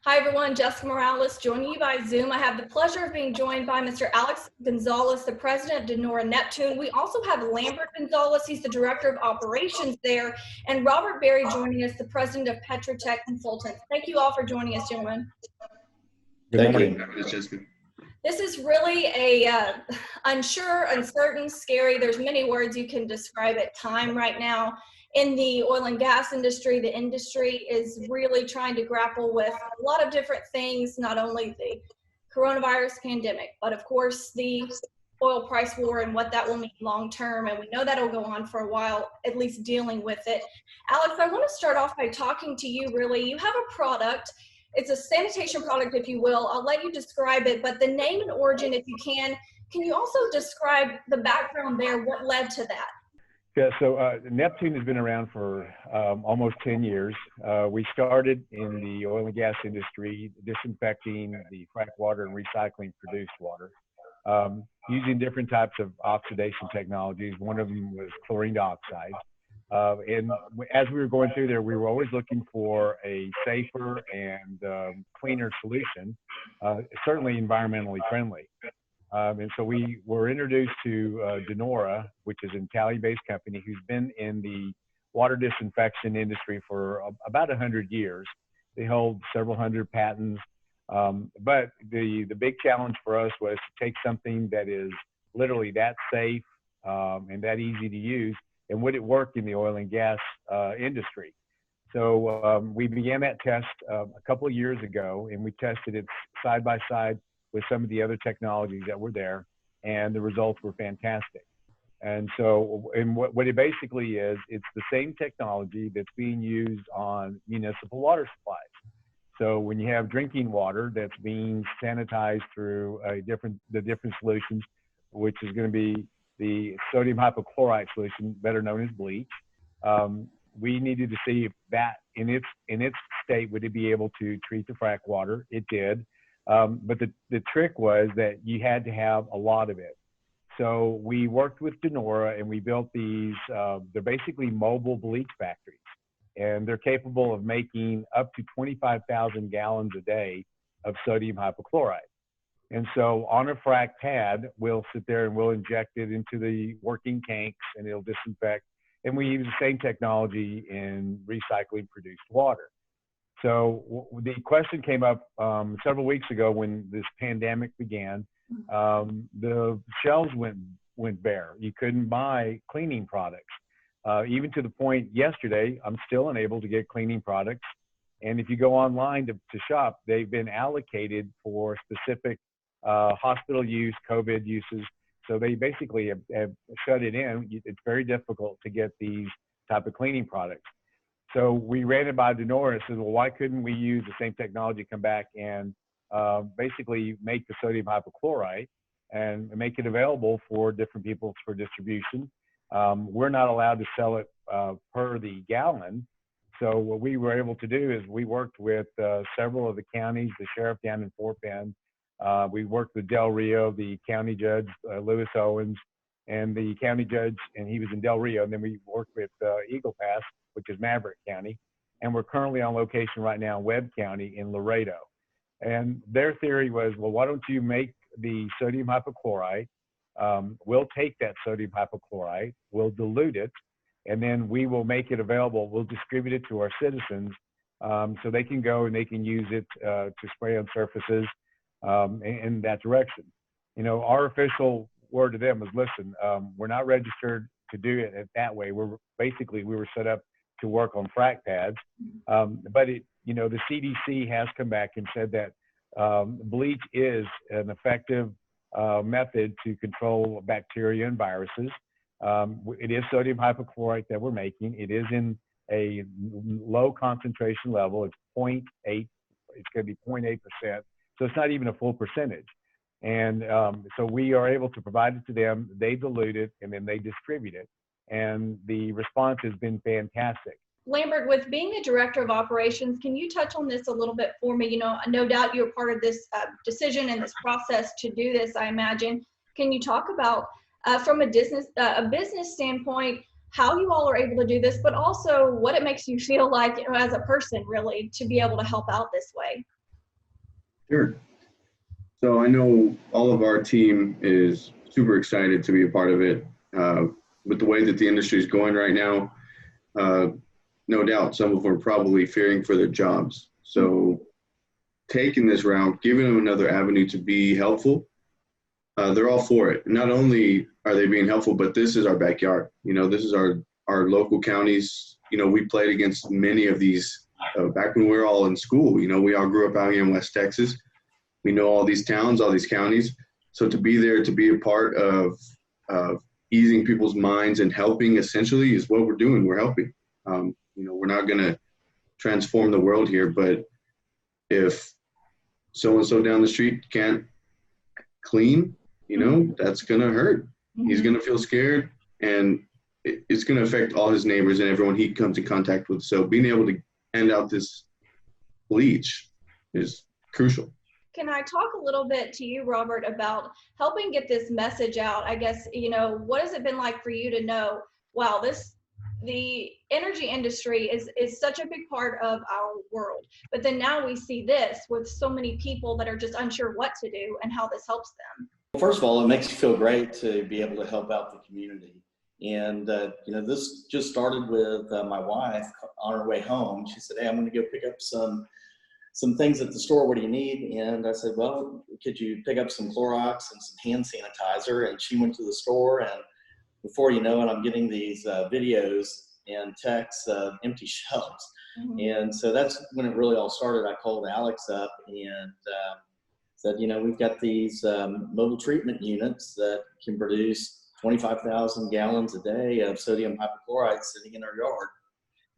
Hi everyone, Jessica Morales joining you by Zoom. I have the pleasure of being joined by Mr. Alex Gonzalez, the president of Nora Neptune. We also have Lambert Gonzalez, he's the director of operations there, and Robert Berry joining us, the president of Petrotech Consultants. Thank you all for joining us, gentlemen. Thank you. Jessica. This is really a unsure, uncertain, scary. There's many words you can describe it. Time right now in the oil and gas industry. The industry is really trying to grapple with a lot of different things, not only the coronavirus pandemic, but of course the oil price war and what that will mean long term. And we know that'll go on for a while, at least dealing with it. Alex, I want to start off by talking to you really. You have a product. It's a sanitation product, if you will. I'll let you describe it, but the name and origin, if you can you also describe the background there, what led to that? Yeah, so Neptune has been around for almost 10 years. We started in the oil and gas industry, disinfecting the frac water and recycling produced water, using different types of oxidation technologies. One of them was chlorine dioxide. And as we were going through there, we were always looking for a safer and cleaner solution, certainly environmentally friendly. And so we were introduced to Nora, which is an Italian-based company who's been in the water disinfection industry for about 100 years. They hold several hundred patents. But the big challenge for us was to take something that is literally that safe and that easy to use, and would it work in the oil and gas industry? So we began that test a couple of years ago, and we tested it side by side with some of the other technologies that were there, and the results were fantastic. And so, and what it basically is, it's the same technology that's being used on municipal water supplies. So when you have drinking water that's being sanitized through the different solutions, which is going to be the sodium hypochlorite solution, better known as bleach, we needed to see if that in its state, would it be able to treat the frac water? It did. But the trick was that you had to have a lot of it. So we worked with Nora and we built these, they're basically mobile bleach factories, and they're capable of making up to 25,000 gallons a day of sodium hypochlorite. And so on a frac pad, we'll sit there and we'll inject it into the working tanks and it'll disinfect. And we use the same technology in recycling produced water. So the question came up several weeks ago when this pandemic began. The shelves went bare. You couldn't buy cleaning products. Even to the point yesterday, I'm still unable to get cleaning products. And if you go online to shop, they've been allocated for specific hospital use, COVID uses. So they basically have shut it in. It's very difficult to get these type of cleaning products. So we ran it by Nora and said, well, why couldn't we use the same technology, come back and basically make the sodium hypochlorite and make it available for different people for distribution. We're not allowed to sell it per the gallon. So what we were able to do is we worked with several of the counties, the sheriff down in Fort Bend. We worked with Del Rio, the county judge, Lewis Owens, and the county judge, and he was in Del Rio. And then we worked with Eagle Pass, which is Maverick County. And we're currently on location right now in Webb County in Laredo. And their theory was, well, why don't you make the sodium hypochlorite? We'll take that sodium hypochlorite, we'll dilute it, and then we will make it available. We'll distribute it to our citizens so they can go and they can use it to spray on surfaces in that direction. You know, our official word to them was, listen, we're not registered to do it that way. We were set up to work on frac pads. But you know, the CDC has come back and said that bleach is an effective method to control bacteria and viruses. It is sodium hypochlorite that we're making. It is in a low concentration level. It's 0.8. It's going to be 0.8%. So it's not even a full percentage. And so we are able to provide it to them. They dilute it and then they distribute it. And the response has been fantastic. Lambert, with being the director of operations, can you touch on this a little bit for me? You know, no doubt you're part of this decision and this process to do this, I imagine. Can you talk about, from a business standpoint, how you all are able to do this, but also what it makes you feel like, you know, as a person, really, to be able to help out this way? Sure. So I know all of our team is super excited to be a part of it. With the way that the industry is going right now, uh, no doubt some of them are probably fearing for their jobs. So taking this route, giving them another avenue to be helpful, they're all for it. Not only are they being helpful, but this is our backyard. You know, this is our local counties. You know, we played against many of these back when we were all in school. You know, we all grew up out here in West Texas. We know all these towns, all these counties. So to be there, to be a part of easing people's minds and helping essentially is what we're doing. We're helping. You know, we're not going to transform the world here, but if so-and-so down the street can't clean, you know, that's going to hurt. He's going to feel scared, and it's going to affect all his neighbors and everyone he comes in contact with. So being able to hand out this bleach is crucial. Can I talk a little bit to you, Robert, about helping get this message out? I guess, you know, what has it been like for you to know, wow, the energy industry is such a big part of our world, but then now we see this with so many people that are just unsure what to do and how this helps them. Well, first of all, it makes you feel great to be able to help out the community. And, you know, this just started with my wife on her way home. She said, hey, I'm going to go pick up some things at the store. What do you need? And I said, well, could you pick up some Clorox and some hand sanitizer? And she went to the store, and before you know it, I'm getting these videos and texts of empty shelves. And so that's when it really all started. I called Alex up and said, you know, we've got these mobile treatment units that can produce 25,000 gallons a day of sodium hypochlorite sitting in our yard.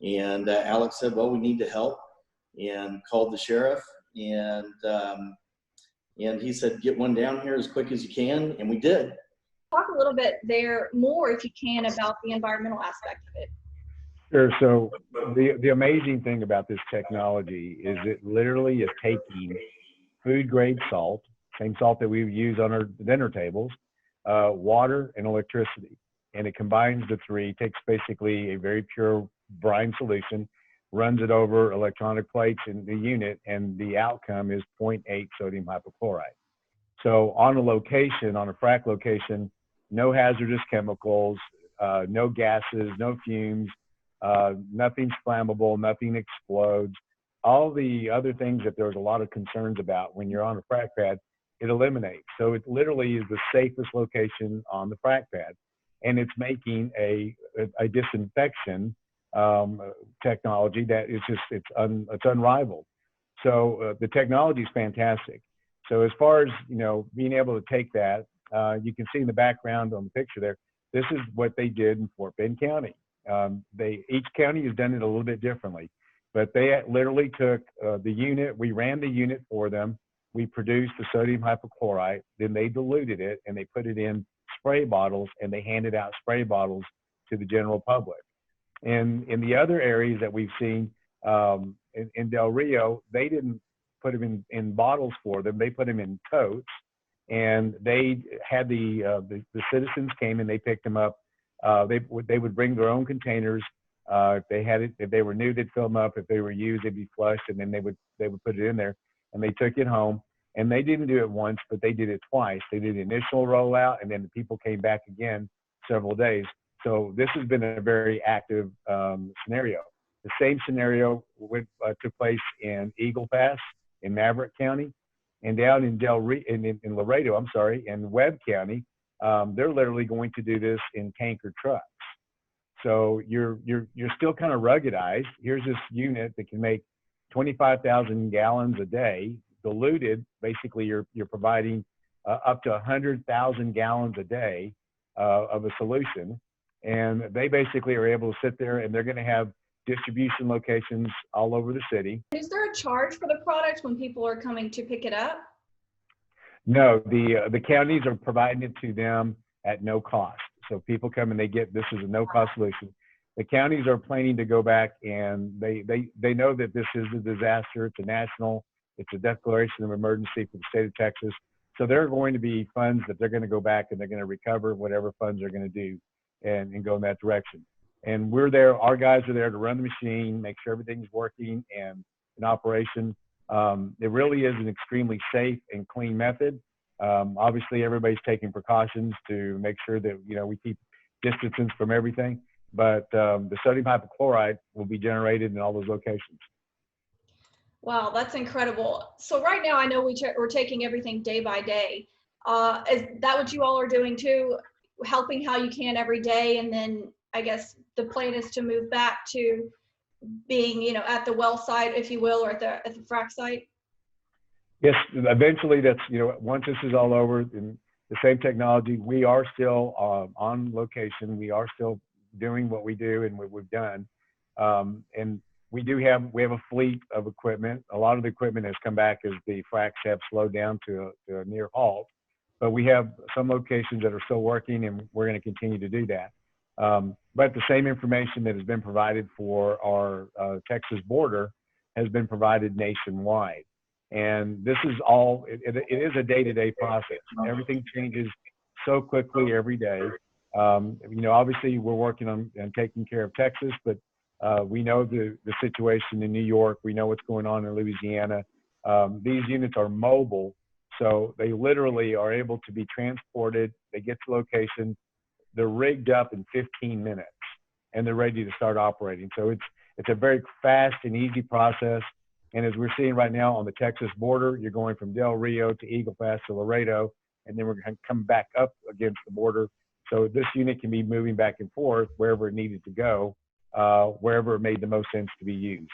And Alex said, well, we need to help, and called the sheriff, and he said, get one down here as quick as you can, and we did. Talk a little bit there more, if you can, about the environmental aspect of it. Sure. So the amazing thing about this technology is it literally is taking food grade salt, same salt that we use on our dinner tables, water and electricity, and it combines the three, takes basically a very pure brine solution, runs it over electronic plates in the unit, and the outcome is 0.8 sodium hypochlorite. So on a location, on a frac location, no hazardous chemicals, no gases, no fumes, nothing's flammable, nothing explodes. All the other things that there's a lot of concerns about when you're on a frac pad, it eliminates. So it literally is the safest location on the frac pad, and it's making a disinfection technology that is just it's unrivaled. So the technology is fantastic. So as far as, you know, being able to take that, you can see in the background on the picture there, this is what they did in Fort Bend County. Each county has done it a little bit differently, but they literally took the unit, we ran the unit for them, we produced the sodium hypochlorite, then they diluted it and they put it in spray bottles, and they handed out spray bottles to the general public. And in the other areas that we've seen in Del Rio, they didn't put them in bottles for them, they put them in totes, and they had the citizens came and they picked them up. They would bring their own containers. If they had it, if they were new, they'd fill them up. If they were used, they'd be flushed, and then they would put it in there, and they took it home. And they didn't do it once, but they did it twice. They did the initial rollout, and then the people came back again several days. So this has been a very active scenario. The same scenario took place in Eagle Pass in Maverick County, and down in in Laredo, I'm sorry, in Webb County. They're literally going to do this in tanker trucks. So you're still kind of ruggedized. Here's this unit that can make 25,000 gallons a day, diluted. Basically, you're providing up to 100,000 gallons a day of a solution, and they basically are able to sit there, and they're going to have distribution locations all over the city. Is there a charge for the product when people are coming to pick it up? No, the counties are providing it to them at no cost. So people come and they get, this is a no-cost solution. The counties are planning to go back, and they know that this is a disaster. It's a national, it's a declaration of emergency for the state of Texas. So there are going to be funds that they're going to go back and they're going to recover whatever funds they're going to do and go in that direction. And we're there, our guys are there to run the machine, make sure everything's working and in operation. It really is an extremely safe and clean method. Obviously, everybody's taking precautions to make sure that, we keep distances from everything, but the sodium hypochlorite will be generated in all those locations. Wow, that's incredible. So right now, I know we're taking everything day by day. Is that what you all are doing too? Helping how you can every day, and then I guess the plan is to move back to being, at the well site, if you will, or at the frac site? Yes, eventually that's, once this is all over, in the same technology, we are still on location. We are still doing what we do and what we've done. And we have a fleet of equipment. A lot of the equipment has come back as the fracs have slowed down to a near halt. But we have some locations that are still working, and we're going to continue to do that. But the same information that has been provided for our Texas border has been provided nationwide. And this is all, it is a day-to-day process. Everything changes so quickly every day. Obviously we're working on taking care of Texas, but we know the situation in New York. We know what's going on in Louisiana. These units are mobile, so they literally are able to be transported. They get to location, they're rigged up in 15 minutes, and they're ready to start operating. So it's a very fast and easy process. And as we're seeing right now on the Texas border, you're going from Del Rio to Eagle Pass to Laredo, and then we're going to come back up against the border. So this unit can be moving back and forth wherever it needed to go, wherever it made the most sense to be used.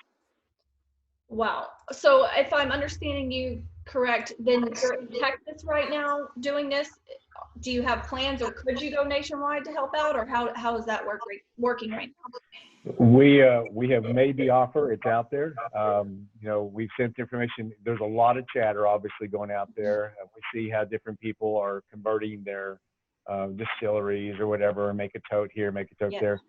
Wow. So if I'm understanding you correct, then you're in Texas right now doing this. Do you have plans, or could you go nationwide to help out, or how is that working right now? We have made the offer. It's out there. We've sent information. There's a lot of chatter obviously going out there. We see how different people are converting their distilleries or whatever, make a tote here, make a tote there.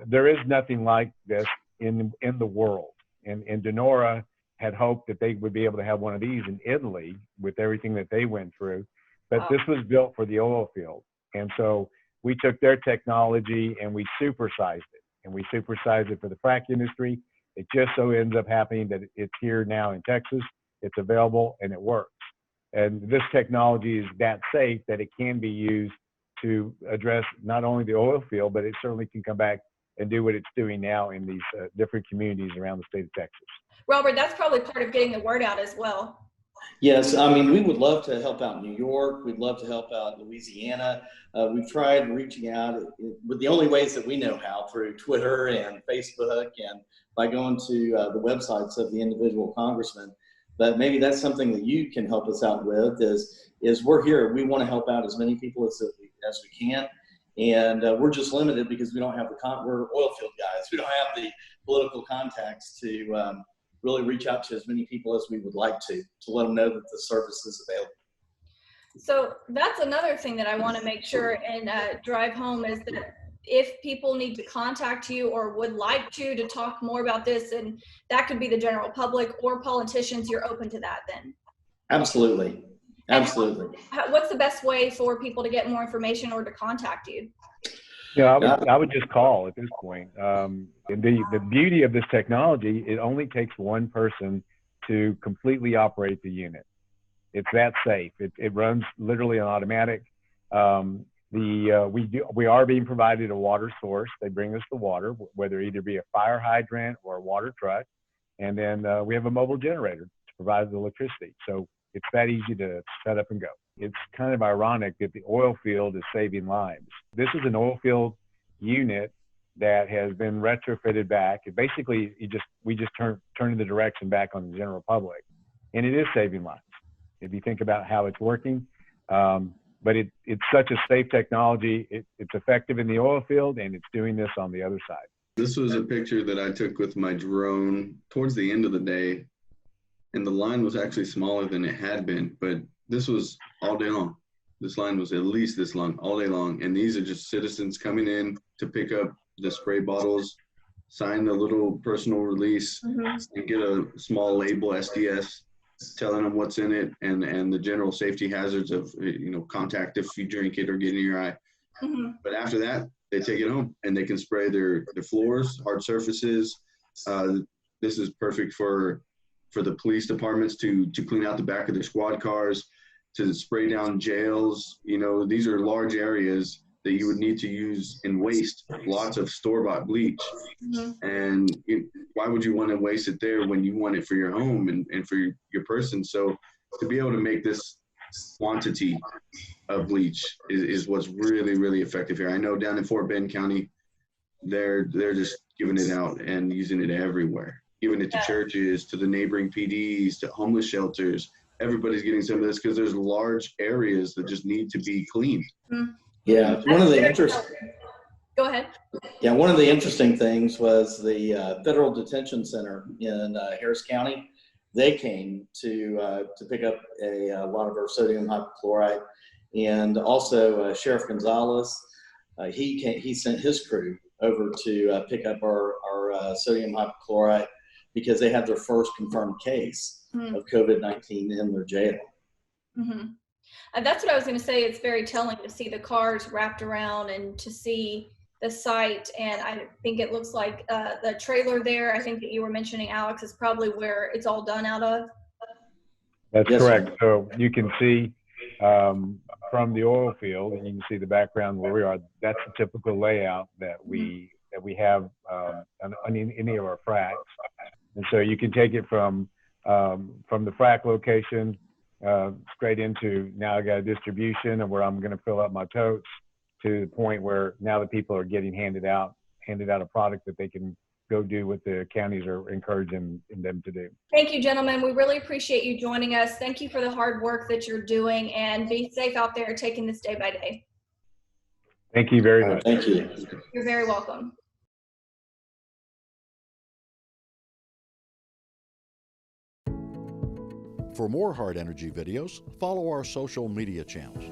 There is nothing like this in the world. And Nora had hoped that they would be able to have one of these in Italy with everything that they went through. But this was built for the oil field. And so we took their technology and we supersized it. And we supersized it for the frac industry. It just so ends up happening that it's here now in Texas. It's available and it works. And this technology is that safe that it can be used to address not only the oil field, but it certainly can come back and do what it's doing now in these different communities around the state of Texas. Robert, that's probably part of getting the word out as well. Yes, I mean, we would love to help out New York. We'd love to help out Louisiana. We've tried reaching out with the only ways that we know how, through Twitter and Facebook and by going to the websites of the individual congressmen. But maybe that's something that you can help us out with is we're here. We want to help out as many people as we can. And we're just limited because we don't have we're oil field guys. We don't have the political contacts to really reach out to as many people as we would like to let them know that the service is available. So that's another thing that I want to make sure and drive home is that if people need to contact you or would like to talk more about this, and that could be the general public or politicians, you're open to that then? Absolutely. Absolutely. What's the best way for people to get more information or to contact you? Yeah, I would just call at this point. The beauty of this technology, it only takes one person to completely operate the unit. It's that safe. It runs literally on automatic. We are being provided a water source. They bring us the water, whether it either be a fire hydrant or a water truck, and then we have a mobile generator to provide the electricity. So it's that easy to set up and go. It's kind of ironic that the oil field is saving lives. This is an oil field unit that has been retrofitted back. Basically, we just turn the direction back on the general public, and it is saving lives if you think about how it's working. But it's such a safe technology. It's effective in the oil field, and it's doing this on the other side. This was a picture that I took with my drone towards the end of the day, and the line was actually smaller than it had been, but this was all day long. This line was at least this long, all day long. And these are just citizens coming in to pick up the spray bottles, sign the little personal release, and get a small label, SDS, telling them what's in it and the general safety hazards of, contact if you drink it or get in your eye. But after that, they take it home and they can spray their floors, hard surfaces. This is perfect for for the police departments to clean out the back of their squad cars, to spray down jails. You know, these are large areas that you would need to use and waste lots of store-bought bleach. And why would you want to waste it there when you want it for your home and for your person? So to be able to make this quantity of bleach is what's really, really effective here. I know down in Fort Bend County, they're just giving it out and using it everywhere, giving it to churches, to the neighboring PDs, to homeless shelters. Everybody's getting some of this because there's large areas that just need to be cleaned. Yeah, one of the interesting. Go ahead. Yeah, one of the interesting things was the Federal Detention Center in Harris County. They came to pick up a lot of our sodium hypochlorite, and also Sheriff Gonzalez. He sent his crew over to pick up our sodium hypochlorite because they had their first confirmed case of COVID-19 in their jail. That's what I was going to say. It's very telling to see the cars wrapped around and to see the site. And I think it looks like the trailer there, I think that you were mentioning, Alex, is probably where it's all done out of. That's Yes, correct. sir. So you can see from the oil field, and you can see the background where we are. That's the typical layout that we have on any of our fracs. And so you can take it from the frac location straight into, now I got a distribution of where I'm going to fill up my totes, to the point where now the people are getting handed out a product that they can go do what the counties are encouraging them to do. Thank you, gentlemen. We really appreciate you joining us. Thank you for the hard work that you're doing, and be safe out there taking this day by day. Thank you very much. Thank you. You're very welcome. For more Hard Energy videos, follow our social media channels.